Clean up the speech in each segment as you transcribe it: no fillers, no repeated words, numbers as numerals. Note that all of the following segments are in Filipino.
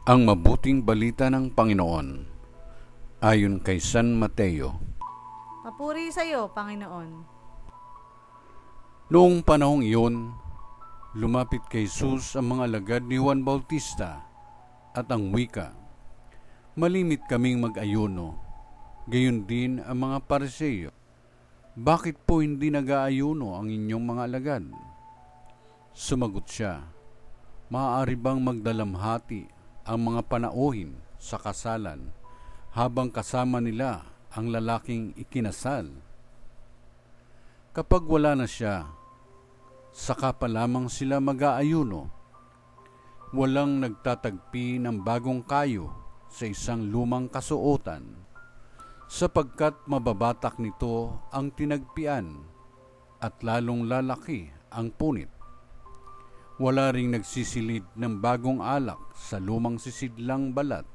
Ang mabuting balita ng Panginoon ayon kay San Mateo. Papuri sa iyo, Panginoon. Noong panahong iyon, lumapit kay Jesus ang mga alagad ni Juan Bautista at ang wika, "Malimit kaming mag-ayuno, gayon din ang mga Pariseo. Bakit po hindi nag-aayuno ang inyong mga alagad?" Sumagot siya, "Maaari bang magdalamhati ang mga panauhin sa kasalan habang kasama nila ang lalaking ikinasal? Kapag wala na siya, saka pa lamang sila mag-aayuno. Walang nagtatagpi ng bagong kayo sa isang lumang kasuotan, sapagkat mababatak nito ang tinagpian at lalong lalaki ang punit. Wala ring nagsisilid ng bagong alak sa lumang sisidlang balat.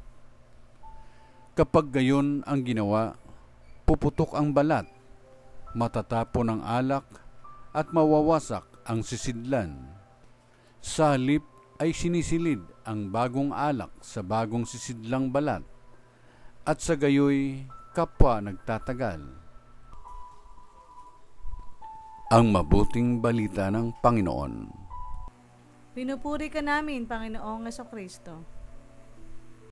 Kapag gayon ang ginawa, puputok ang balat, matatapon ang alak at mawawasak ang sisidlan. Sa halip ay sinisilid ang bagong alak sa bagong sisidlang balat, at sa gayoy kapwa nagtatagal." Ang mabuting balita ng Panginoon. Pinupuri ka namin, Panginoong Jesucristo.